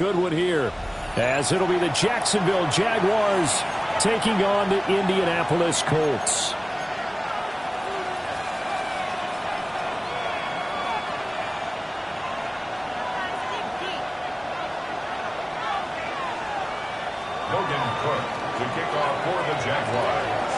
Good one here, as it'll be the Jacksonville Jaguars taking on the Indianapolis Colts. To kick off for the Jaguars.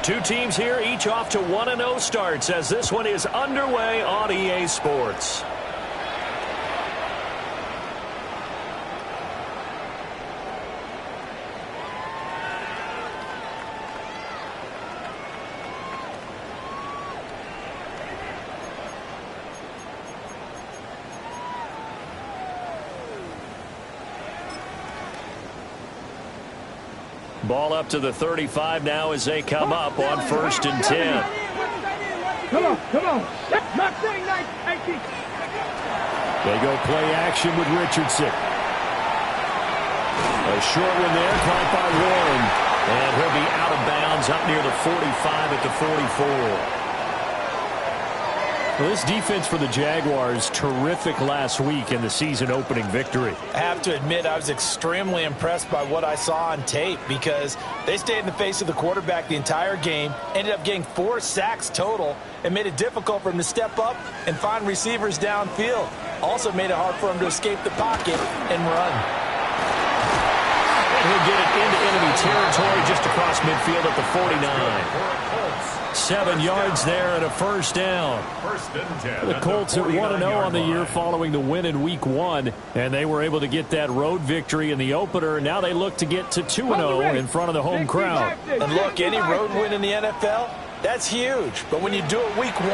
Two teams here, each off to 1-0 starts as this one is underway on EA Sports. Ball up to the 35 now as they come up on 1st and 10. Come on. Not saying nice. They go play action with Richardson. A short one there, caught by Warren. And he'll be out of bounds up near the 45 at the 44. Well, this defense for the Jaguars, terrific last week in the season-opening victory. I have to admit, I was extremely impressed by what I saw on tape because they stayed in the face of the quarterback the entire game, ended up getting 4 sacks total, and made it difficult for him to step up and find receivers downfield. Also made it hard for him to escape the pocket and run. And he'll get it into enemy territory just across midfield at the 49. 7 yards there and a first down. The Colts at 1-0 on the year following the win in Week 1, and they were able to get that road victory in the opener. Now they look to get to 2-0 in front of the home crowd. And look, any road win in the NFL, that's huge. But when you do it Week 1,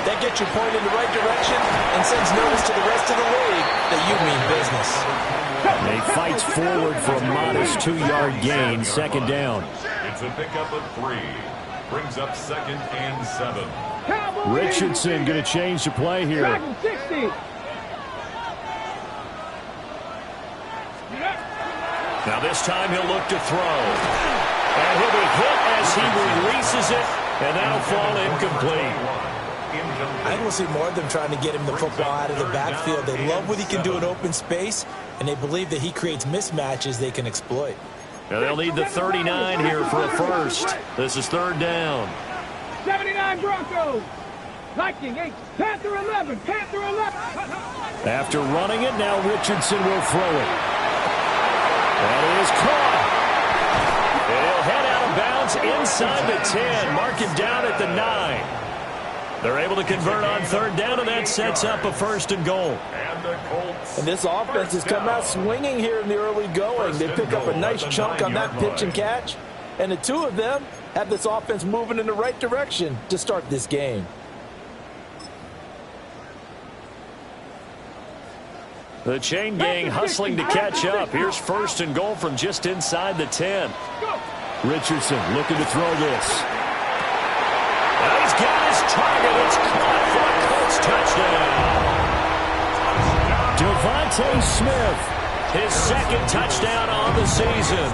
that gets you pointed in the right direction and sends notice to the rest of the league that you mean business. They fights forward for a modest 2-yard gain, 2nd down. It's a pickup of 3. Brings up 2nd and 7. Richardson going to change the play here. Now this time he'll look to throw. And he'll be hit as he releases it, and that'll fall incomplete. I think we'll see more of them trying to get him the football out of the backfield. They love what he can do in open space, and they believe that he creates mismatches they can exploit. Now they'll need the 39 here for a first. This is 3rd down. 79 Broncos. Viking 8. Panther 11. Panther 11. After running it, now Richardson will throw it. That is caught. And he'll head out of bounds inside the 10. Mark him down at the 9. They're able to convert on 3rd down, and that sets up a 1st and goal. And this offense has come out swinging here in the early going. They pick up a nice chunk on that pitch and catch. And the 2 of them have this offense moving in the right direction to start this game. The chain gang hustling to catch up. Here's 1st and goal from just inside the 10. Richardson looking to throw this. Now he's got his target. It's caught for a Colts touchdown. Devontae Smith, his 2nd touchdown on the season.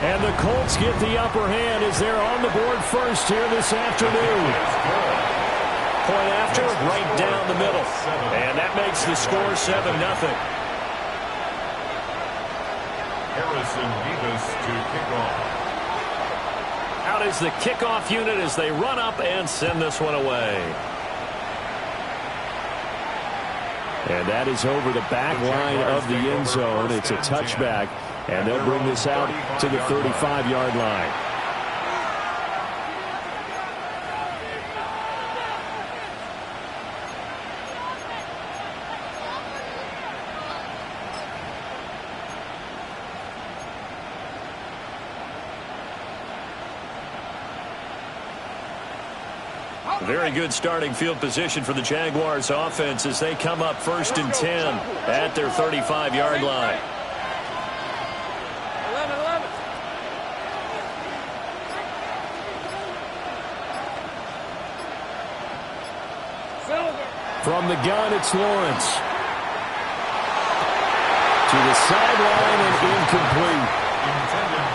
And the Colts get the upper hand as they're on the board first here this afternoon. Point after, right down the middle. And that makes the score 7-0. Harrison Beavis to kick off. Out is the kickoff unit as they run up and send this one away. And that is over the back line of the end zone. It's a touchback, and they'll bring this out to the 35-yard line. Very good starting field position for the Jaguars offense as they come up 1st and 10 at their 35-yard line. 11. From the gun, it's Lawrence. To the sideline and incomplete.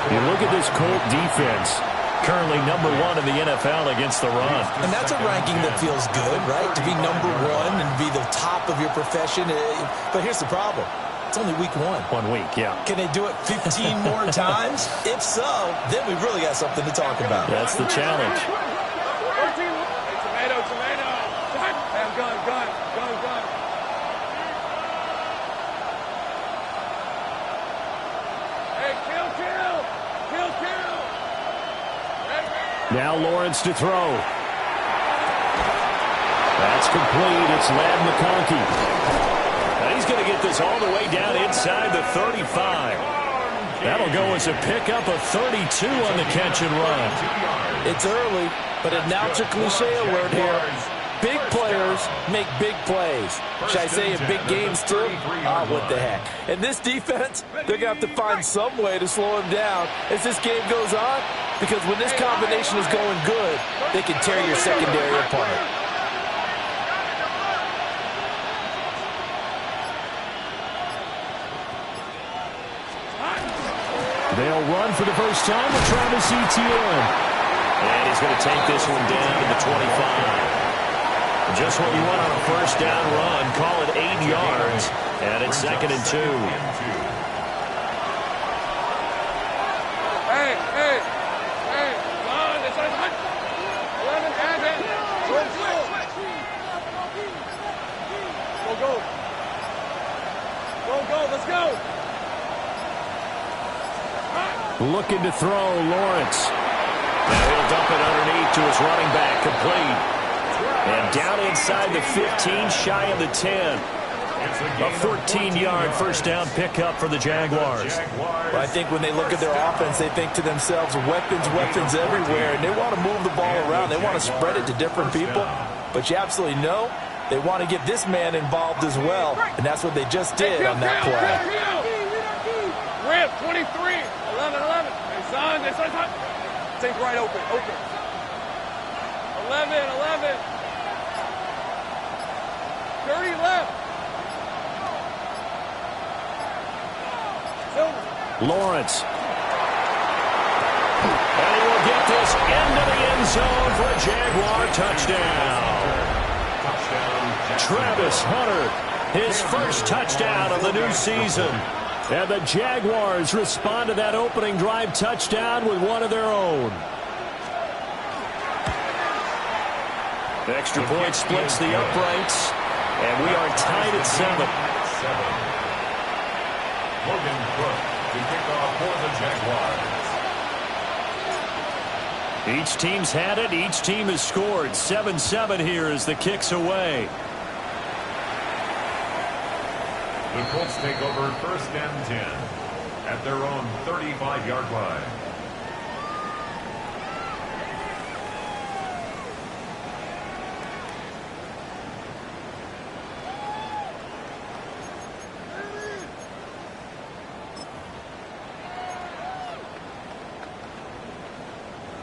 You look at this Colt defense. currently number 1 in the NFL against the run. And that's a ranking that feels good, right? To be number 1 and be the top of your profession. But here's the problem. It's only week 1. 1 week, yeah. Can they do it 15 more times? If so, then we really got something to talk about. That's the challenge. Tomato. Hey, I'm gun. Hey, kill. Now Lawrence to throw. That's complete. It's Ladd McConkey. Now he's going to get this all the way down inside the 35. That'll go as a pickup of 32 on the catch and run. It's early, but announcer cliche alert here. Big players make big plays. Should I say in big games too? What the heck. And this defense, they're going to have to find some way to slow him down as this game goes on, because when this combination is going good, they can tear your secondary apart. They'll run for the first time with Travis Etienne. And he's going to take this one down to the 25. Just what you want on a first down run. Call it 8 yards. And it's 2nd and 2. Hey. Gun. It's 11. Add it. Go. Let's go. Looking to throw, Lawrence. Now he'll dump it underneath to his running back, complete. And down inside the 15, shy of the 10. A 14-yard first down pickup for the Jaguars. Well, I think when they look at their offense, they think to themselves, weapons everywhere, and they want to move the ball around. They want to spread it to different people. But you absolutely know they want to get this man involved as well, and that's what they just did on that play. Rip, 23, 11. Hey, son. Take right open. 11. 30 left. Lawrence. And he will get this into the end zone for a Jaguar touchdown. Travis Hunter, his first touchdown of the new season. And the Jaguars respond to that opening drive touchdown with one of their own. The extra point splits the uprights, and we are tied at 7. Logan Cook to kick off for the Jaguars. Each team's had it. Each team has scored. 7-7 here as the kick's away. The Colts take over 1st and 10 at their own 35-yard line.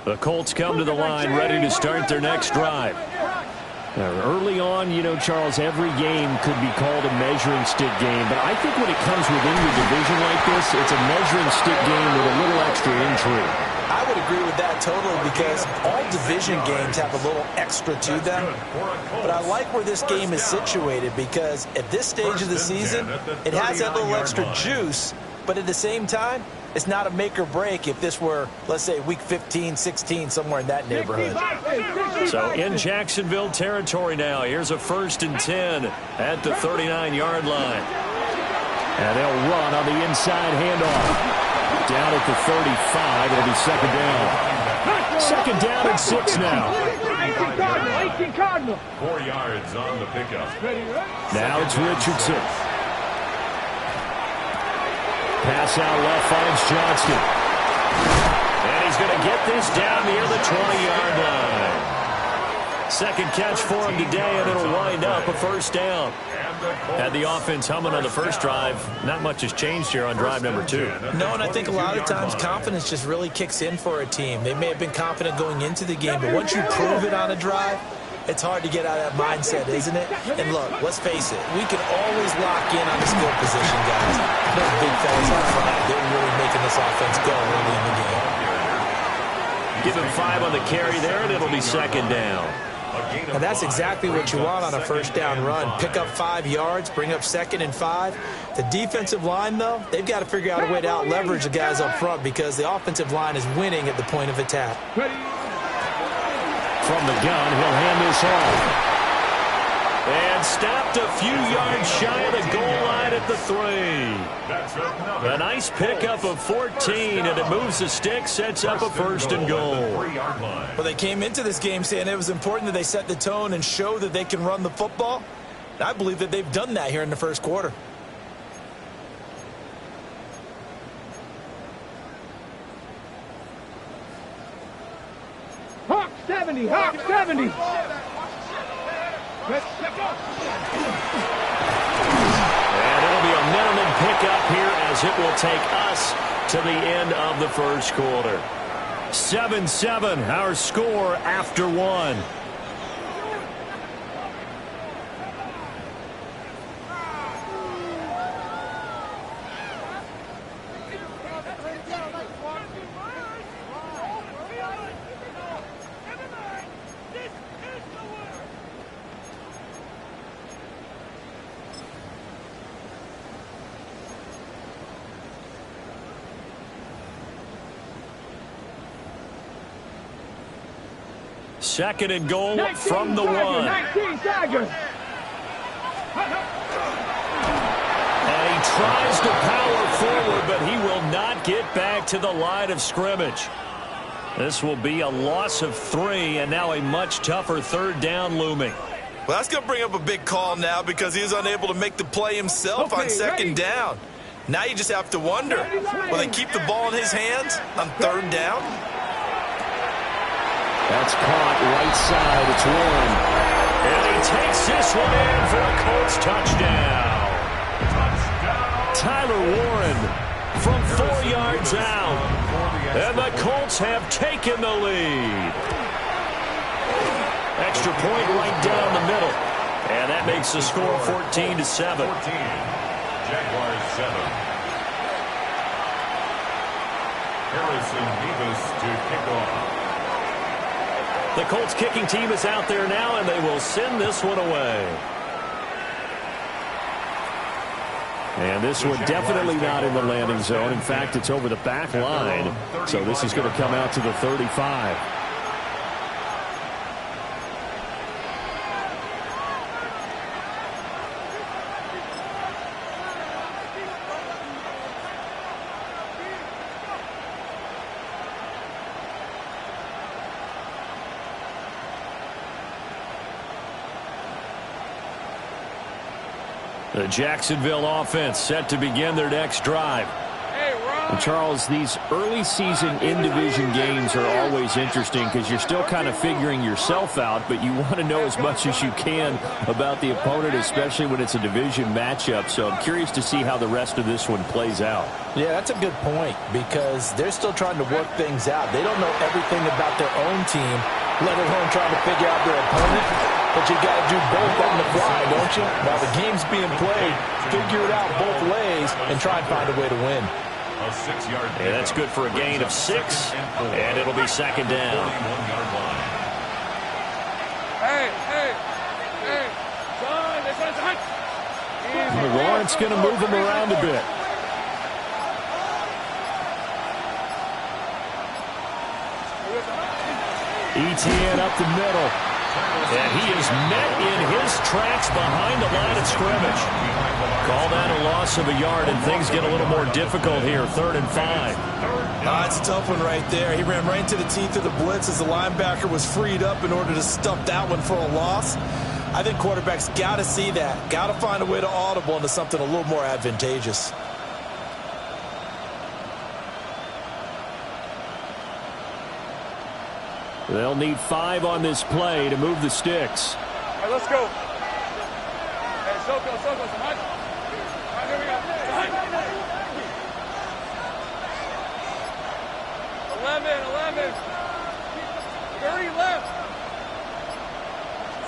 The Colts come to the line ready to start their next drive. Early on, you know, Charles, every game could be called a measuring stick game. But I think when it comes within your division like this, it's a measuring stick game with a little extra intrigue. I would agree with that totally, because all division games have a little extra to them. But I like where this game is situated, because at this stage of the season, it has that little extra juice. But at the same time, it's not a make or break if this were, let's say, week 15, 16, somewhere in that neighborhood. So in Jacksonville territory now, here's a 1st and 10 at the 39-yard line. And they'll run on the inside handoff. Down at the 35, it'll be 2nd down. 2nd down and 6 now. 4 yards on the pickup. Now it's Richardson. Pass out left finds Johnston. And he's going to get this down near the 20-yard line. 2nd catch for him today, and it'll wind up a 1st down. Had the offense humming on the first drive. Not much has changed here on drive number 2. No, and I think a lot of times confidence just really kicks in for a team. They may have been confident going into the game, but once you prove it on a drive, it's hard to get out of that mindset, isn't it? And look, let's face it, we can always lock in on the skill position, guys. Those big fellas up front, they're really making this offense go early in the game. Give him 5 on the carry there, and it'll be second down. And that's exactly what you want on a first down run. Pick up 5 yards, bring up 2nd and 5. The defensive line, though, they've got to figure out a way to out-leverage the guys up front because the offensive line is winning at the point of attack. From the gun, he'll hand this off. And stopped a few yards shy of the goal line at the 3. A nice pickup of 14, and it moves the stick, sets up a 1st and goal. Well, they came into this game saying it was important that they set the tone and show that they can run the football. I believe that they've done that here in the first quarter. Hawk 70, Hawk 70. And it'll be a minimum pickup here as it will take us to the end of the first quarter. 7-7, our score after 1. Second and goal from the 1. 19 Tigers. And he tries to power forward, but he will not get back to the line of scrimmage. This will be a loss of 3, and now a much tougher 3rd down looming. Well, that's going to bring up a big call now because he was unable to make the play himself on 2nd down. Now you just have to wonder, will they keep the ball in his hands on 3rd down? That's caught right side. It's Warren. And he takes this one in for a Colts touchdown. Tyler Warren from 4 yards out. And the Colts have taken the lead. Extra point right down the middle. And that makes the score 14-7. Jaguars 7. Harrison Davis to kick off. The Colts kicking team is out there now, and they will send this one away. And this one definitely not in the landing zone. In fact, it's over the back line. So this is going to come out to the 35. The Jacksonville offense set to begin their next drive. And Charles, these early season in-division games are always interesting because you're still kind of figuring yourself out, but you want to know as much as you can about the opponent, especially when it's a division matchup. So I'm curious to see how the rest of this one plays out. Yeah, that's a good point because they're still trying to work things out. They don't know everything about their own team, let alone trying to figure out their opponent. But you got to do both on the fly, don't you? While the game's being played, figure it out both ways and try and find a way to win. A 6-yard. Yeah, that's good for a gain of 6, and it'll be second down. Hey, son, this one's hot. Lawrence going to move him around a bit. ETN up the middle. And he is met in his tracks behind the line of scrimmage. Call that a loss of a yard, and things get a little more difficult here. 3rd and 5. It's a tough one right there. He ran right into the teeth of the blitz as the linebacker was freed up in order to stuff that one for a loss. I think quarterbacks got to see that. Got to find a way to audible into something a little more advantageous. They'll need 5 on this play to move the sticks. All right, let's go. Hey, Soko, some hot. All right, here we go. 11. 30 left.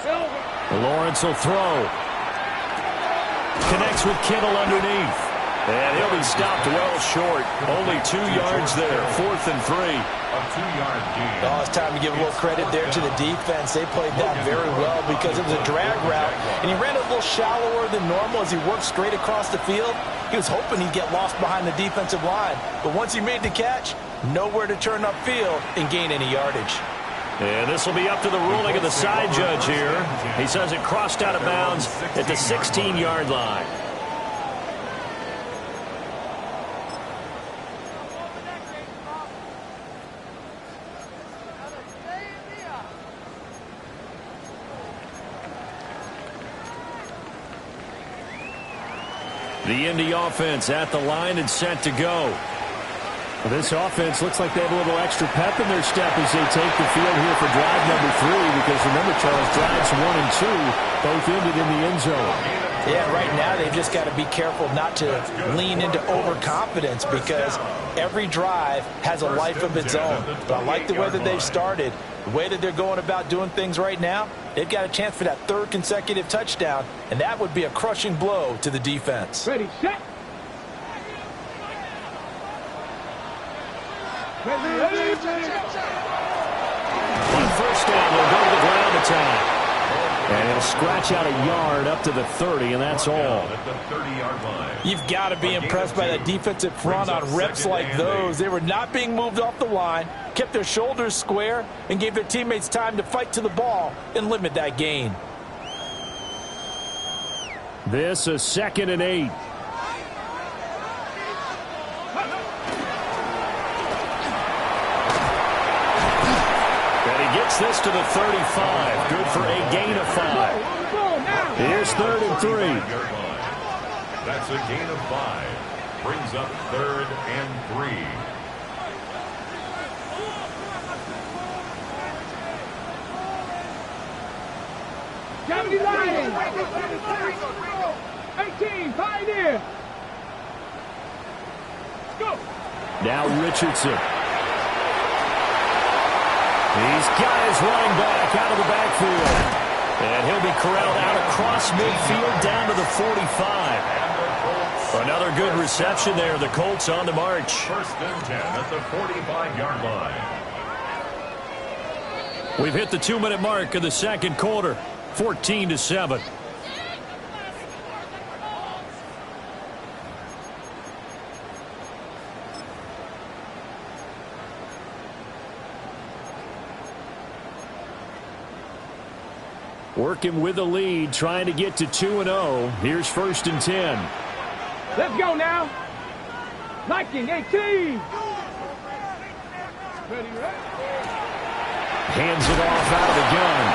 Silver. Lawrence will throw. Connects with Kittle underneath. And he'll be stopped well short. Only 2 yards there. 4th and 3. A 2-yard gain. Oh, it's time to give a little credit there to the defense. They played that very well because it was a drag route, and he ran a little shallower than normal as he worked straight across the field. He was hoping he'd get lost behind the defensive line, but once he made the catch, nowhere to turn upfield and gain any yardage. And this will be up to the ruling of the side judge here. He says it crossed out of bounds at the 16-yard line. The Indy offense at the line and set to go. Well, this offense looks like they have a little extra pep in their step as they take the field here for drive number 3, because remember, Charles, drives 1 and 2 both ended in the end zone. Yeah, right now they've just got to be careful not to lean into overconfidence, because every drive has a life of its own. But I like the way that they've started, the way that they're going about doing things right now. They've got a chance for that 3rd consecutive touchdown, and that would be a crushing blow to the defense. Ready, set. On first down, they'll go to the ground attack. And he'll scratch out a yard up to the 30, and that's all. At the 30-yard line. You've got to be impressed by that defensive front on reps like those. They were not being moved off the line, kept their shoulders square, and gave their teammates time to fight to the ball and limit that gain. This is 2nd and 8. Gets this to the 35. Good for a gain of 5. Here's 3rd and 3. That's a gain of 5. Brings up 3rd and 3. Deputy Lions. 18, Pioneer. Go. Now Richardson. He's got his running back out of the backfield. And he'll be corralled out across midfield down to the 45. Another good reception there. The Colts on the march. 1st and 10 at the 45-yard line. We've hit the 2-minute mark of the 2nd quarter. 14-7. Working with the lead, trying to get to 2-0. Here's 1st and 10. Let's go now. Liking 18. Ready, right? Hands it off out of the gun.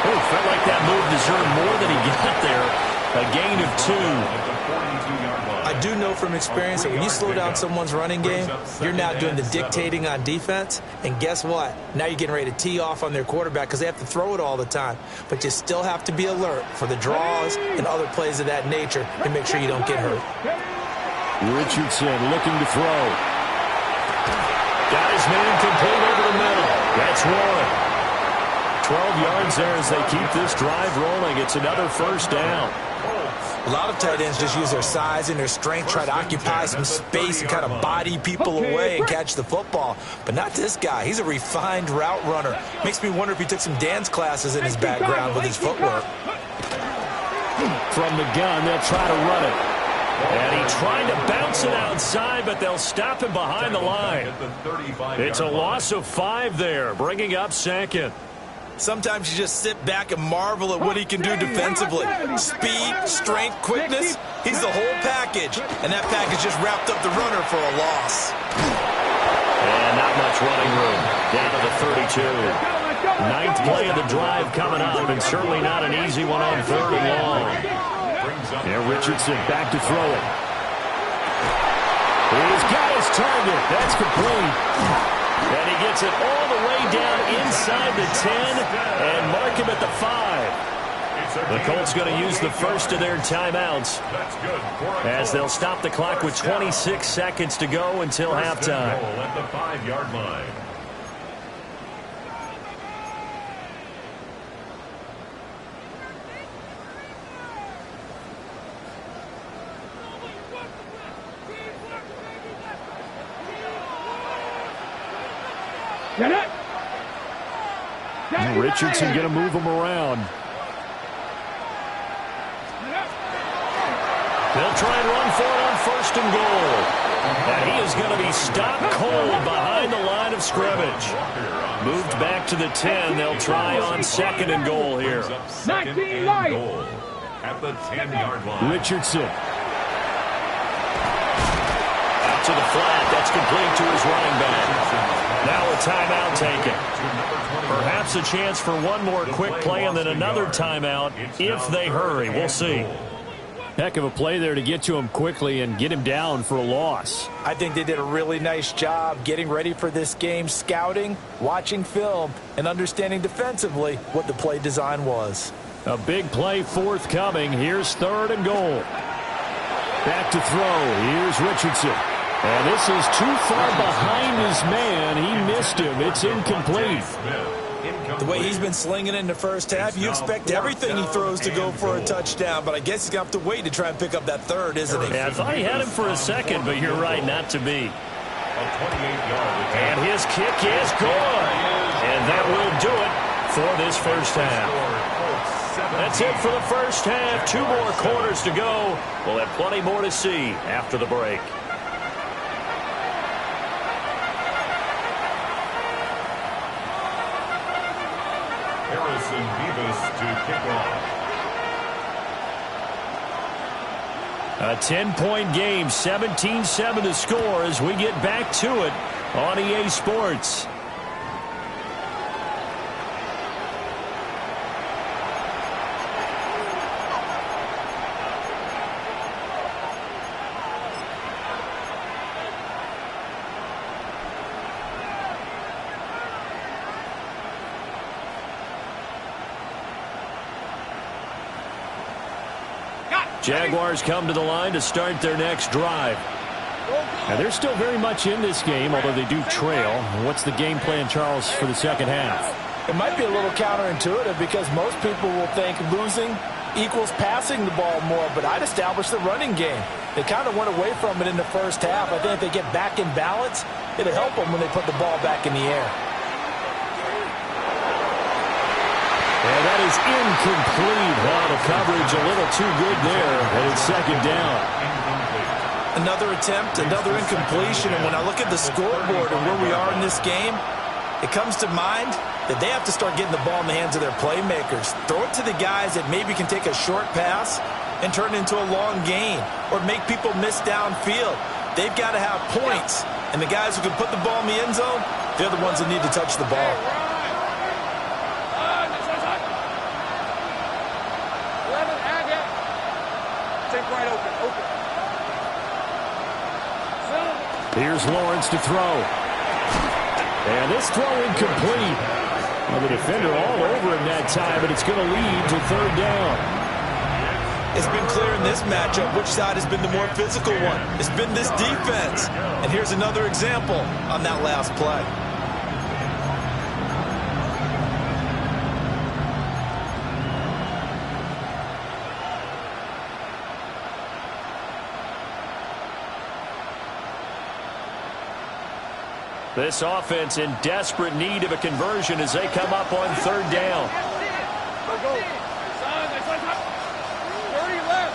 Oh, felt like that move deserved more than he got there. A gain of 2. I do know from experience that when you slow down someone's running game, you're now doing the dictating on defense. And guess what? Now you're getting ready to tee off on their quarterback because they have to throw it all the time. But you still have to be alert for the draws and other plays of that nature and make sure you don't get hurt. Richardson looking to throw. Got his man complete over the middle. That's 1. 12 yards there as they keep this drive rolling. It's another 1st down. A lot of tight ends just use their size and their strength, try to occupy some space and kind of body people away and catch the football. But not this guy. He's a refined route runner. Makes me wonder if he took some dance classes in his background with his footwork. From the gun, they'll try to run it. And he tried to bounce it outside, but they'll stop him behind the line. It's a loss of 5 there, bringing up 2nd. Sometimes you just sit back and marvel at what he can do defensively. Speed, strength, quickness, he's the whole package. And that package just wrapped up the runner for a loss. And not much running room. Down to the 32. 9th play of the drive coming up, and certainly not an easy one on 3rd and long. And Richardson back to throw it. He's got his target. That's complete. And he gets it all the way down inside the 10 and mark him at the 5. The Colts going to use the first of their timeouts as they'll stop the clock with 26 seconds to go until halftime. At the 5-yard line. Get it. Richardson going to move him around. They'll try and run for it on 1st and goal. And he is going to be stopped cold behind the line of scrimmage. Moved back to the 10. They'll try on 2nd and goal here. 19 light. At the 10-yard line. Richardson. Out to the flat. That's complete to his running back. Now a timeout taken. Perhaps a chance for one more quick play and then another timeout if they hurry. We'll see. Heck of a play there to get to him quickly and get him down for a loss. I think they did a really nice job getting ready for this game, scouting, watching film, and understanding defensively what the play design was. A big play forthcoming. Here's 3rd and goal. Back to throw. Here's Richardson. And this is too far behind his man. He missed him. It's incomplete. The way he's been slinging in the first half, you expect everything he throws to go for a touchdown, but I guess he's going to have to wait to try and pick up that 3rd, isn't he? Yeah, I thought he had him for a second, but you're right, not to be. And his kick is good. And that will do it for this first half. That's it for the first half. 2 more quarters to go. We'll have plenty more to see after the break. Harrison Beavis to kick off. A 10-point game, 17-7 to score as we get back to it on EA Sports. Jaguars come to the line to start their next drive. Now, they're still very much in this game, although they do trail. What's the game plan, Charles, for the second half? It might be a little counterintuitive because most people will think losing equals passing the ball more, but I'd establish the running game. They kind of went away from it in the first half. I think if they get back in balance, it'll help them when they put the ball back in the air. And that is incomplete. Wow, the coverage a little too good there, and it's 2nd down. Another attempt, another incompletion, and when I look at the scoreboard and where we are in this game, it comes to mind that they have to start getting the ball in the hands of their playmakers. Throw it to the guys that maybe can take a short pass and turn it into a long gain or make people miss downfield. They've got to have points, and the guys who can put the ball in the end zone, they're the ones that need to touch the ball. Here's Lawrence to throw. And this throw incomplete. Well, the defender all over him that time, but it's going to lead to 3rd down. It's been clear in this matchup which side has been the more physical one. It's been this defense. And here's another example on that last play. This offense in desperate need of a conversion as they come up on 3rd down. 30 left.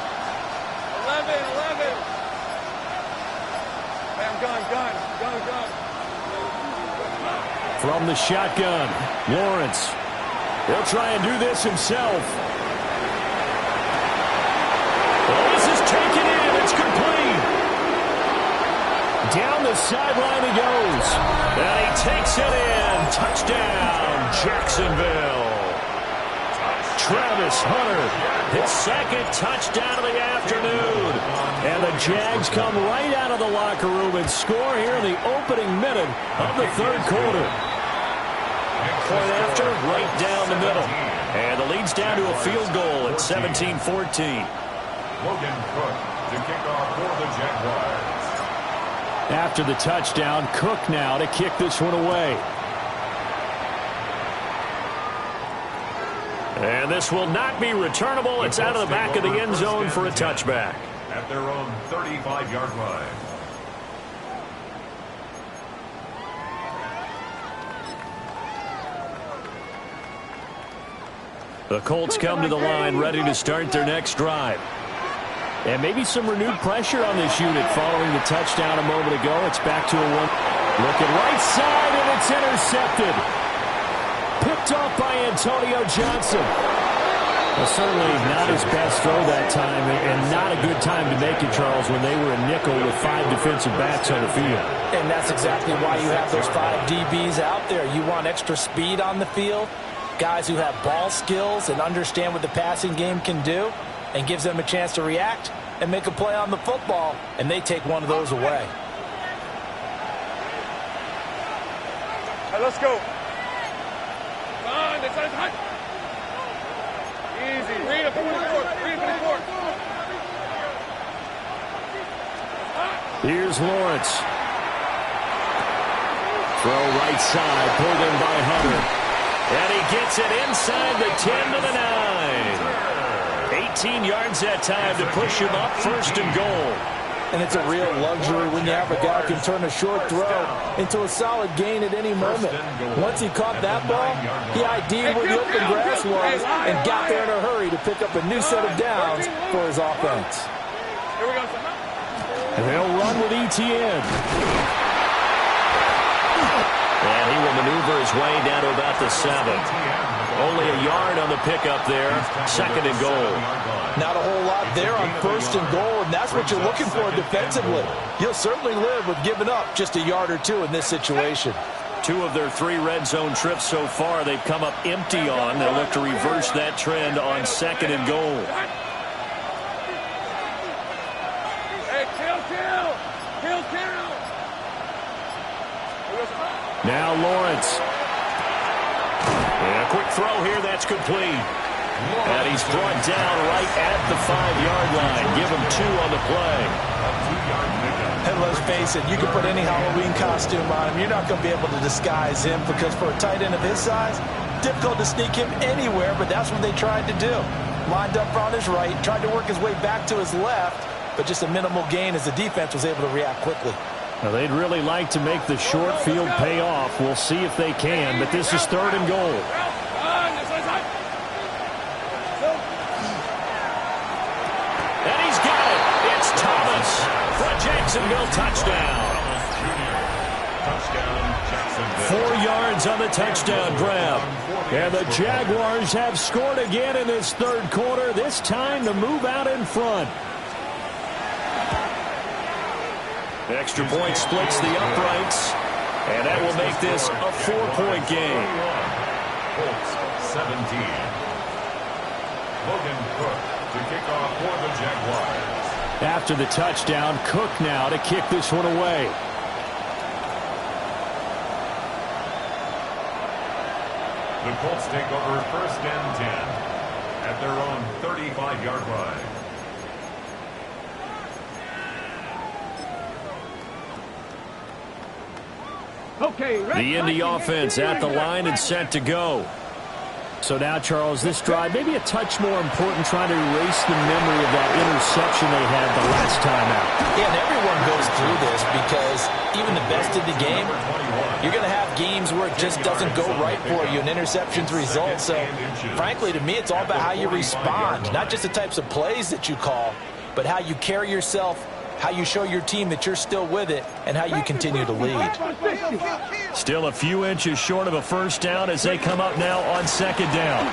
11. Bam, gun. From the shotgun, Lawrence. He'll try and do this himself. Well, this is taken in. It's complete. Down the sideline he goes. And he takes it in. Touchdown, Jacksonville. Travis Hunter, his 2nd touchdown of the afternoon. And the Jags come right out of the locker room and score here in the opening minute of the 3rd quarter. Point after, right down the middle. And the lead's down to a field goal at 17-14. Logan Cook to kick off for the Jaguars. After the touchdown, Cook now to kick this one away. And this will not be returnable. It's out of the back of the end zone for a touchback. At their own 35-yard line. The Colts come to the line ready to start their next drive. And maybe some renewed pressure on this unit following the touchdown a moment ago. It's back to a one. Looking right side, and it's intercepted. Picked off by Antonio Johnson. Well, certainly not his best throw that time, and not a good time to make it, Charles, when they were a nickel with 5 defensive backs on the field. And that's exactly why you have those 5 DBs out there. You want extra speed on the field, guys who have ball skills and understand what the passing game can do, and gives them a chance to react and make a play on the football, and they take one of those away. All right, let's go. Come on, this is hot. Easy. Read it for the court. Read it for the court. Here's Lawrence. Throw right side, pulled in by Hunter. And he gets it inside the 10 to the 9. 18 yards that time to push him up, 1st and goal. And it's a real luxury when you have a guy who can turn a short throw into a solid gain at any moment. Once he caught that ball, he ID'd where the open grass was and got there in a hurry to pick up a new set of downs for his offense. Here we go. And they'll run with ETN. And he will maneuver his way down to about the 7. Only a yard on the pickup there. 2nd and goal. Not a whole lot there on 1st and goal, and that's what you're looking for defensively. You'll certainly live with giving up just a yard or 2 in this situation. 2 of their 3 red zone trips so far they've come up empty on. They'll look to reverse that trend on 2nd and goal. Hey, kill. Now Lawrence. And a quick throw here, that's complete. And he's brought down right at the 5-yard line. Give him 2 on the play. And let's face it, you can put any Halloween costume on him. You're not going to be able to disguise him because for a tight end of his size, difficult to sneak him anywhere, but that's what they tried to do. Lined up on his right, tried to work his way back to his left, but just a minimal gain as the defense was able to react quickly. Now, they'd really like to make the short field pay off. We'll see if they can, but this is 3rd and goal. And he's got it. It's Thomas for a Jacksonville touchdown. 4 yards on the touchdown grab. And the Jaguars have scored again in this 3rd quarter, this time to move out in front. Extra point splits the uprights, and that will make this a 4-point game. Colts 17. Logan Cook to kick off for the Jaguars. After the touchdown, Cook now to kick this one away. The Colts take over 1st and 10 at their own 35-yard line. Okay, The Indy offense at the line and set to go. So now, Charles, this drive maybe a touch more important, trying to erase the memory of that interception they had the last time out. Yeah, and everyone goes through this because even the best in the game, you're going to have games where it just doesn't go right for you and interceptions result. So, frankly, to me, it's all about how you respond, not just the types of plays that you call, but how you carry yourself, how you show your team that you're still with it, and how you continue to lead. Still a few inches short of a 1st down as they come up now on 2nd down.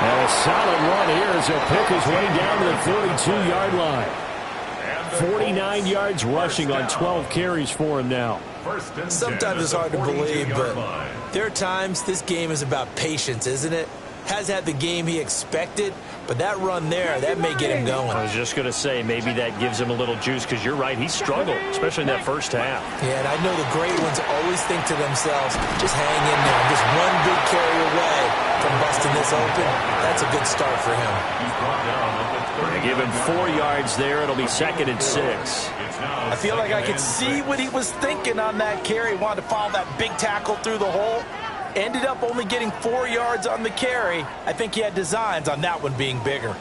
And a solid run here as he'll pick his way down to the 42-yard line. 49 yards rushing on 12 carries for him now. Sometimes it's hard to believe, but there are times this game is about patience, isn't it? Has had the game he expected, but that run there, that may get him going. I was just going to say, maybe that gives him a little juice, because you're right, he struggled, especially in that 1st half. Yeah, and I know the great ones always think to themselves, just hang in there, just one big carry away from busting this open. That's a good start for him. They give him 4 yards there. It'll be 2nd and 6. I feel like I could see what he was thinking on that carry. He wanted to follow that big tackle through the hole. Ended up only getting 4 yards on the carry. I think he had designs on that one being bigger.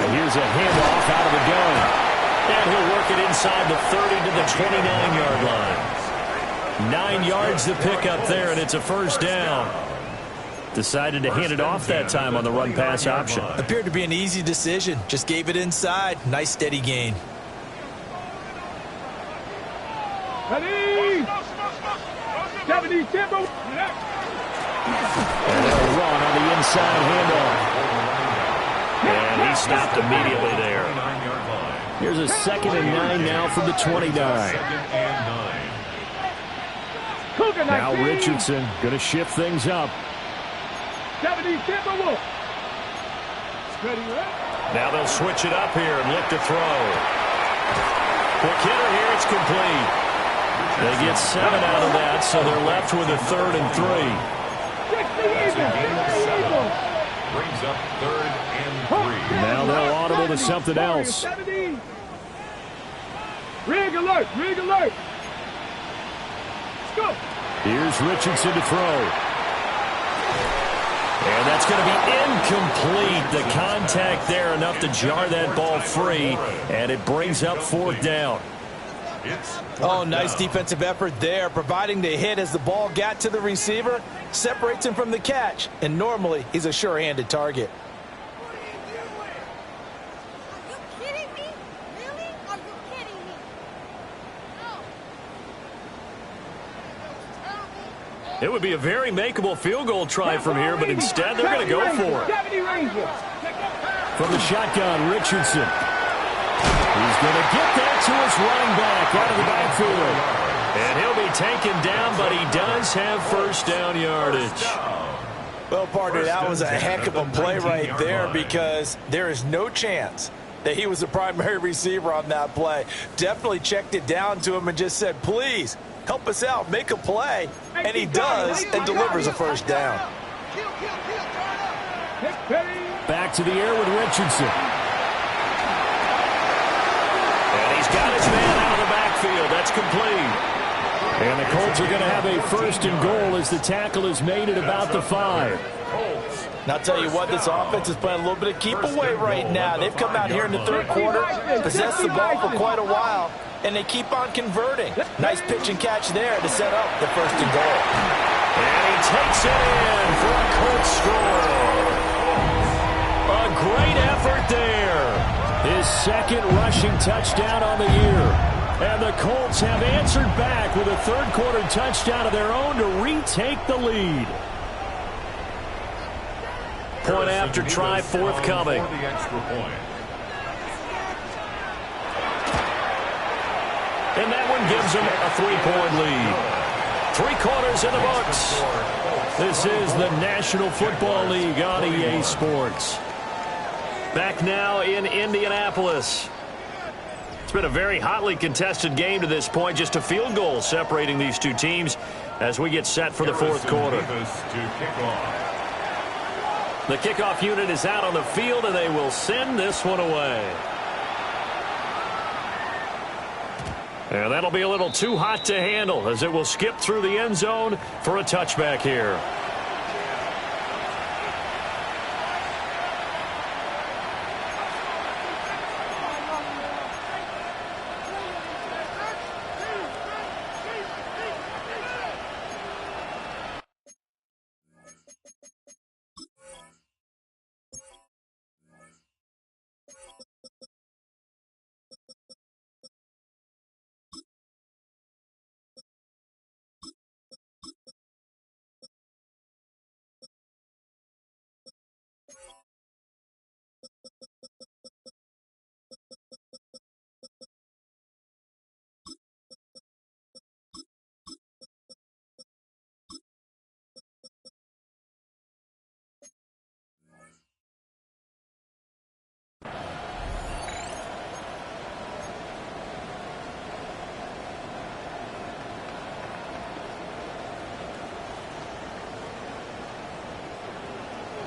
And here's a handoff out of the gun. And he'll work it inside the 30 to the 29-yard line. 9 yards to pick up there, and it's a first down. Decided to hand it off that time on the run-pass option. Appeared to be an easy decision. Just gave it inside. Nice steady gain. Ready? 70 tempo. And they'll run on the inside handoff. And he stopped immediately there. Here's a 2nd and 9 now from the 29. Now Richardson going to shift things up. 70 tempo. Now they'll switch it up here and look to throw. Quick hitter here, it's complete. They get 7 out of that, so they're left with a 3rd and 3. Brings up 3rd and 3. Now they'll audible to something else. Rig alert, rig alert. Let's go. Here's Richardson to throw. And that's going to be incomplete. The contact there enough to jar that ball free, and it brings up 4th down. Oh, nice defensive effort there, providing the hit as the ball got to the receiver, separates him from the catch, and normally he's a sure-handed target. Are you kidding me? Really? Are you kidding me? No. It would be a very makeable field goal try from here, but instead they're going to go for it. From the shotgun, Richardson. He's going to get that to his running back out of the backfield. And he'll be taken down, but he does have first down yardage. Well, partner, that was a heck of a play right there because there is no chance that he was the primary receiver on that play. Definitely checked it down to him and just said, please, help us out, make a play. And he does and delivers a first down. Back to the air with Richardson. And he's got his man out of the backfield. That's complete. And the Colts are going to have a 1st and goal as the tackle is made at about the 5. Now, I'll tell you what, this offense is playing a little bit of keep away right now. They've come out here in the 3rd quarter, possessed the ball for quite a while, and they keep on converting. Nice pitch and catch there to set up the 1st and goal. And he takes it in for a Colts score. A great effort there. His 2nd rushing touchdown on the year. And the Colts have answered back with a 3rd quarter touchdown of their own to retake the lead. Point after try forthcoming. And that one gives them a 3-point lead. 3 quarters in the books. This is the National Football League on EA Sports. Back now in Indianapolis. It's been a very hotly contested game to this point. Just a field goal separating these two teams as we get set for the 4th quarter. The kickoff unit is out on the field, and they will send this one away. And that'll be a little too hot to handle as it will skip through the end zone for a touchback here.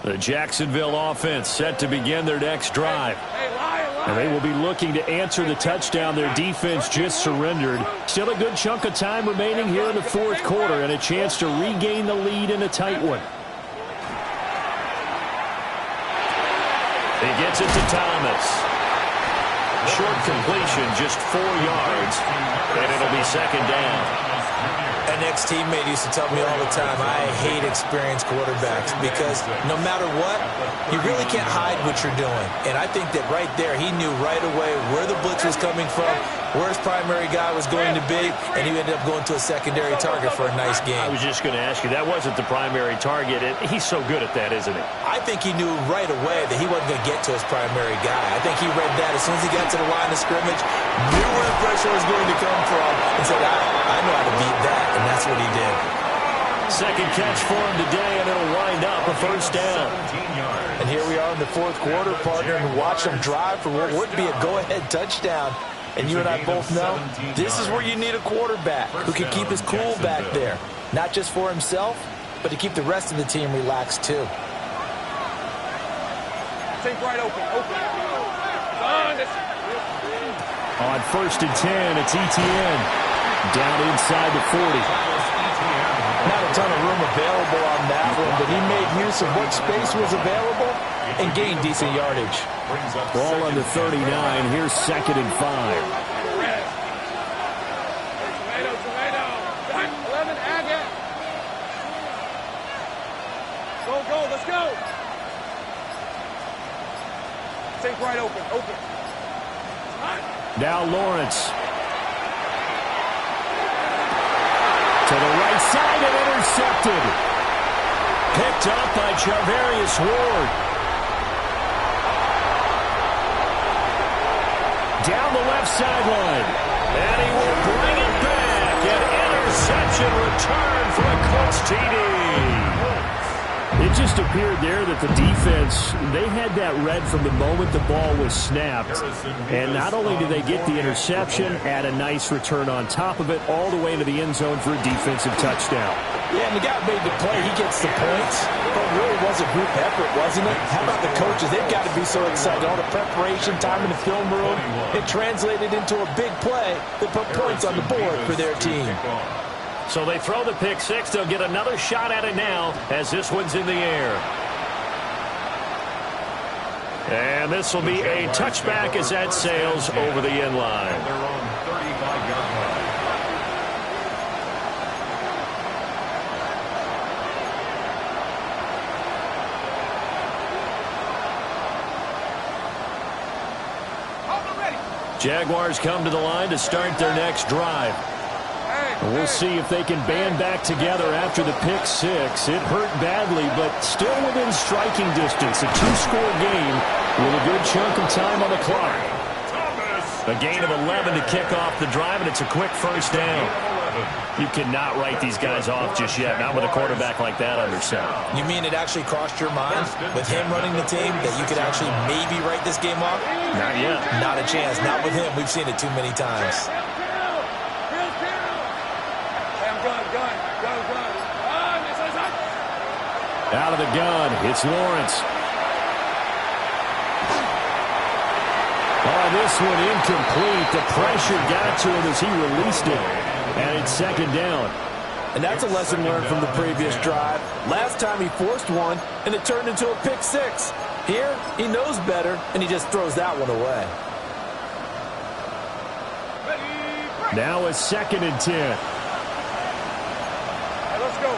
The Jacksonville offense set to begin their next drive. And they will be looking to answer the touchdown their defense just surrendered. Still a good chunk of time remaining here in the 4th quarter and a chance to regain the lead in a tight one. He gets it to Thomas. Short completion, just 4 yards, and it'll be 2nd down. An ex-teammate used to tell me all the time, I hate experienced quarterbacks because no matter what, you really can't hide what you're doing. And I think that right there, he knew right away where the blitz was coming from, where his primary guy was going to be, and he ended up going to a secondary target for a nice game. I was just going to ask you, that wasn't the primary target. He's so good at that, isn't he? I think he knew right away that he wasn't going to get to his primary guy. I think he read that as soon as he got to the line of scrimmage, knew where the pressure was going to come from, and said, I know how to beat that, and that's what he did. Second catch for him today, and it'll wind up a first down. And here we are in the fourth quarter, partner, and watch them drive for what would be a go-ahead touchdown. And you and I both know this is where you need a quarterback who can keep his cool back there, not just for himself, but to keep the rest of the team relaxed too. Take right open. On 1st and 10, it's Etienne. Down inside the 40. Not a ton of room available on that one, but he made use of what space was available and gained decent yardage. Ball on the 39. Here's 2nd and 5. Tomato. 11, Agate. Go, let's go. Take right open. Now Lawrence. To the right side and intercepted. Picked up by Charvarius Ward. Down the left sideline. And he will bring it back. An interception return for a Colts TD. It just appeared there that the defense, they had that read from the moment the ball was snapped. And not only did they get the interception, add a nice return on top of it, all the way into the end zone for a defensive touchdown. Yeah, and the guy made the play. He gets the points. But it really was a group effort, wasn't it? How about the coaches? They've got to be so excited. All the preparation, time in the film room, it translated into a big play that put points on the board for their team. So they throw the pick six. They'll get another shot at it now as this one's in the air. And this will be a touchback as that sails over the end line. Their own 35-yard line. Jaguars come to the line to start their next drive. We'll see if they can band back together after the pick six. It hurt badly, but still within striking distance. A two-score game with a good chunk of time on the clock. A gain of 11 to kick off the drive, and it's a quick first down. You cannot write these guys off just yet, not with a quarterback like that under center. You mean it actually crossed your mind with him running the team that you could actually maybe write this game off? Not yet. Not a chance. Not with him. We've seen it too many times. Out of the gun, it's Lawrence. Oh, this one incomplete. The pressure got to him as he released it. And it's second down. And that's a lesson learned from the previous drive. Last time he forced one, and it turned into a pick six. Here, he knows better, and he just throws that one away. Now a 2nd and 10. Let's go.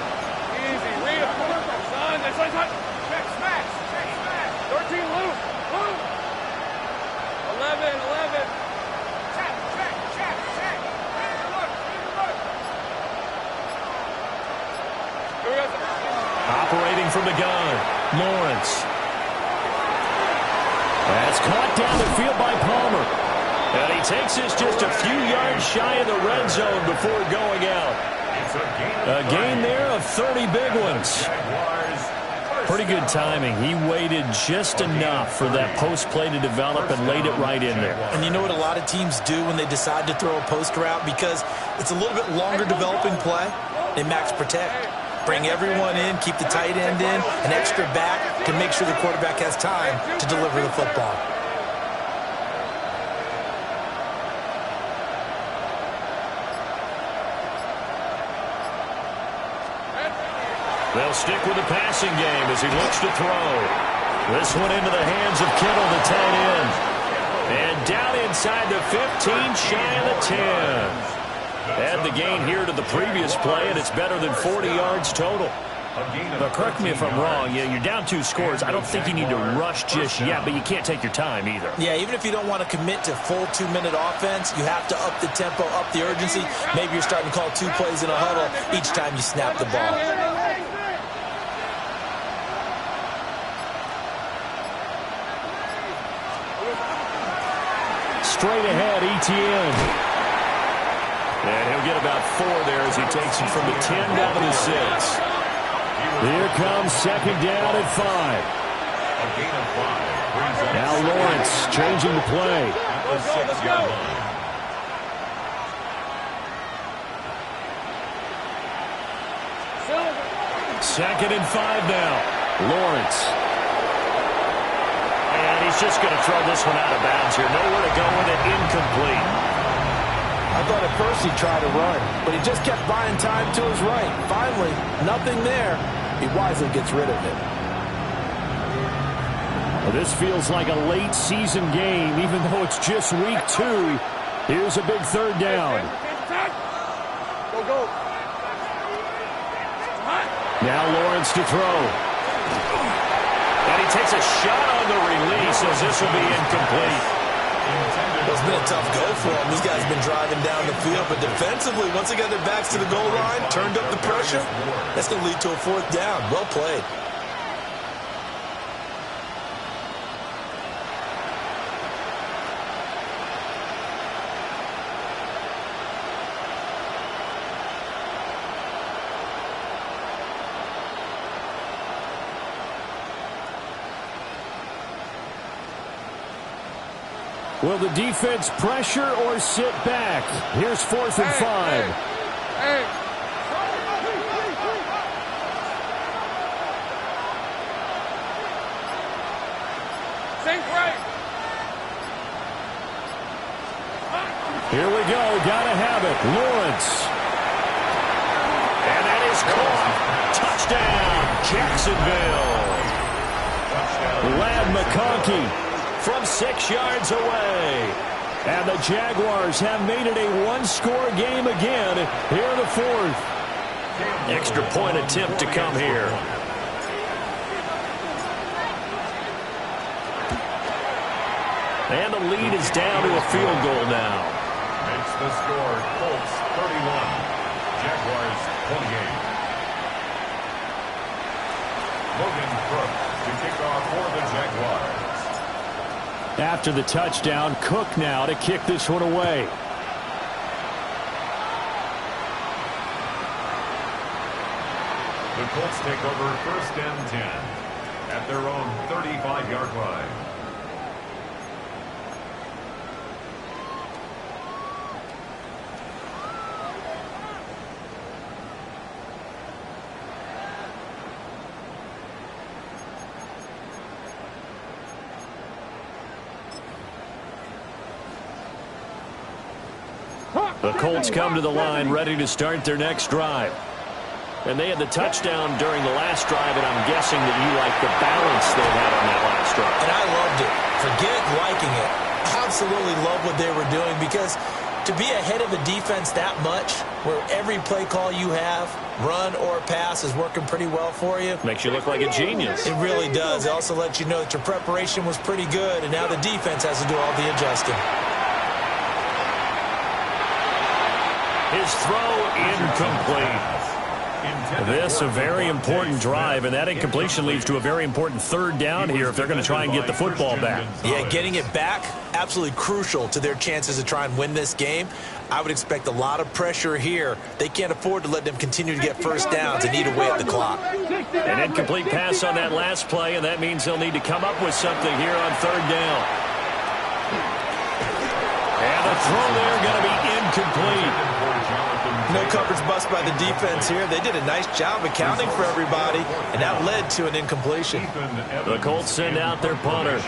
Easy. Read a quarterback, son. That's like check, smash. 13 loose. 11. Check. Operating from the gun, Lawrence. That's caught down the field by Palmer. And he takes this just a few yards shy of the red zone before going out. A gain there of 30 big ones. Pretty good timing. He waited just enough for that post play to develop and laid it right in there. And you know what a lot of teams do when they decide to throw a post route? Because it's a little bit longer developing play. They max protect. Bring everyone in, keep the tight end in, an extra back to make sure the quarterback has time to deliver the football. They'll stick with the passing game as he looks to throw. This one into the hands of Kittle, the tight end. And down inside the 15, shy of the 10. Add the gain here to the previous play, and it's better than 40 yards total. But correct me if I'm wrong, you're down 2 scores. I don't think you need to rush just yet, but you can't take your time either. Yeah, even if you don't want to commit to full 2-minute offense, you have to up the tempo, up the urgency. Maybe you're starting to call 2 plays in a huddle each time you snap the ball. Straight ahead, Etienne. And he'll get about 4 there as he takes it from the 10 down to the 6. Here comes second down at 5. Now Lawrence changing the play. Let's go. Second and 5 now. Lawrence. And he's just going to throw this one out of bounds here. Nowhere to go with it. Incomplete. I thought at first he tried to run, but he just kept buying time to his right. Finally, nothing there. He wisely gets rid of it. Well, this feels like a late season game, even though it's just week 2. Here's a big third down. Go. Now Lawrence to throw. And he takes a shot on the release as this will be incomplete. It's been a tough go for him. These guys have been driving down the field, but defensively, once they got their backs to the goal line, turned up the pressure, that's going to lead to a 4th down. Well played. Will the defense pressure or sit back? Here's 4th and 5. Hey. Think right. Here we go. Gotta have it. Lawrence. And that is caught. Touchdown, Jacksonville. Lad McConkey From 6 yards away. And the Jaguars have made it a 1-score game again here in the 4th. Extra point attempt to come here. And the lead is down to a field goal now. Makes the score Colts 31, Jaguars 28. Logan Crook to kick off for the Jaguars. After the touchdown, Cook now to kick this one away. The Colts take over 1st and 10 at their own 35-yard line. The Colts come to the line ready to start their next drive. And they had the touchdown during the last drive, and I'm guessing that you like the balance they had on that last drive. And I loved it. Forget liking it. Absolutely love what they were doing, because to be ahead of a defense that much, where every play call you have, run or pass, is working pretty well for you. Makes you look like a genius. It really does. It also lets you know that your preparation was pretty good, and now the defense has to do all the adjusting. His throw incomplete. This a very important drive, and that incompletion leads to a very important 3rd down here if they're going to try and get the football back. Yeah, getting it back, absolutely crucial to their chances to try and win this game. I would expect a lot of pressure here. They can't afford to let them continue to get 1st downs and eat away at the clock. An incomplete pass on that last play, and that means they'll need to come up with something here on 3rd down. And the throw there going to be incomplete. No coverage bust by the defense here. They did a nice job accounting for everybody, and that led to an incompletion. The Colts send out their punter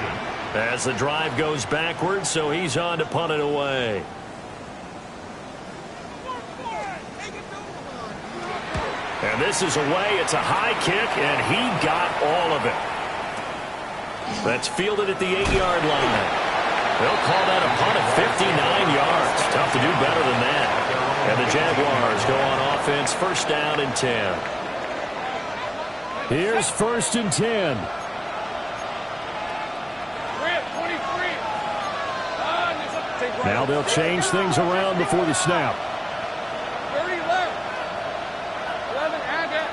as the drive goes backwards, so he's on to punt it away. And this is away. It's a high kick, and he got all of it. That's fielded at the 8-yard line. They'll call that a punt of 59 yards. Tough to do better than that. And the Jaguars go on offense, first down and 10. Here's first and 10. Now they'll change things around before the snap. 30 left. 11, add that.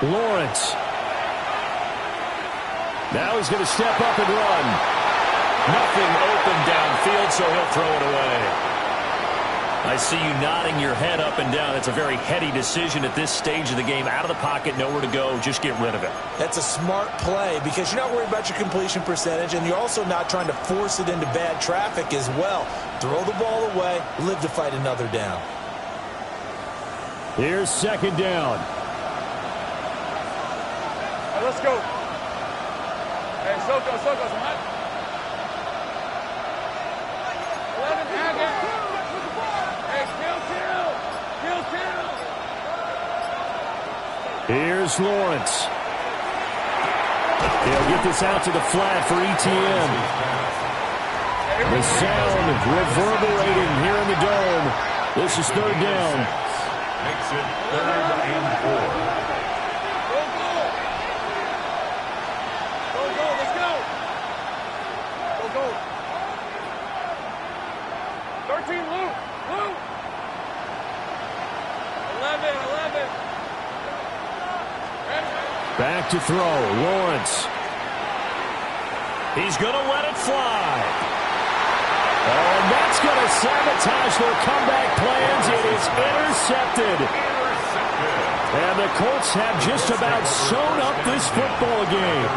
Lawrence. Now he's going to step up and run. Nothing open downfield, so he'll throw it away. I see you nodding your head up and down. It's a very heady decision at this stage of the game. Out of the pocket, nowhere to go. Just get rid of it. That's a smart play because you're not worried about your completion percentage, and you're also not trying to force it into bad traffic as well. Throw the ball away, live to fight another down. Here's second down. Right, let's go. Hey, Soko, come on. 11, add that. Here's Lawrence. He'll get this out to the flat for ETN. The sound reverberating here in the dome. This is third down. Makes it 3rd and 4. Go, let's go. Go. 13, Luke. 11. Back to throw. Lawrence. He's going to let it fly. Oh, and that's going to sabotage their comeback plans. It is intercepted. And the Colts have just about sewn up this football game.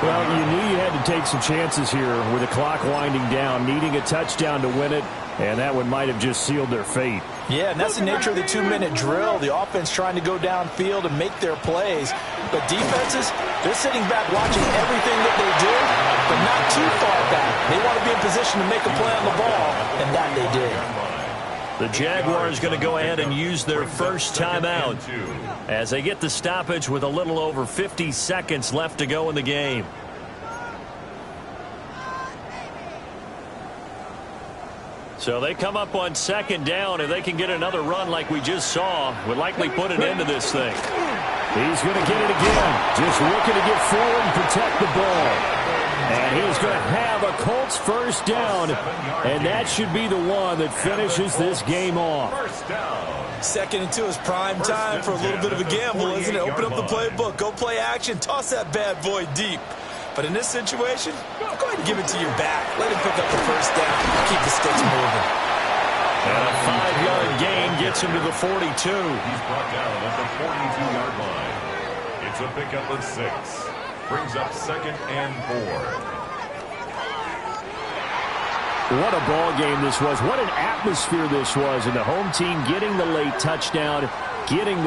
Well, you knew you had to take some chances here with the clock winding down, needing a touchdown to win it, and that one might have just sealed their fate. Yeah, and that's the nature of the 2-minute drill. The offense trying to go downfield and make their plays. But defenses, they're sitting back watching everything that they do, but not too far back. They want to be in position to make a play on the ball, and that they did. The Jaguars going to go ahead and use their first timeout as they get the stoppage with a little over 50 seconds left to go in the game. So they come up on second down. If they can get another run like we just saw, would likely put an end to this thing. He's going to get it again. Just looking to get forward and protect the ball. And he's going to have a Colts first down. And that should be the one that finishes this game off. 2nd and 2 is prime time for a little bit of a gamble, isn't it? Open up the playbook. Go play action. Toss that bad boy deep. But in this situation, go ahead and give it to your back. Let him pick up the first down. Keep the sticks moving. And a 5-yard gain gets him to the 42. He's brought down at the 42-yard line. It's a pickup of 6. Brings up 2nd and 4. What a ball game this was. What an atmosphere this was. And the home team getting the late touchdown, getting the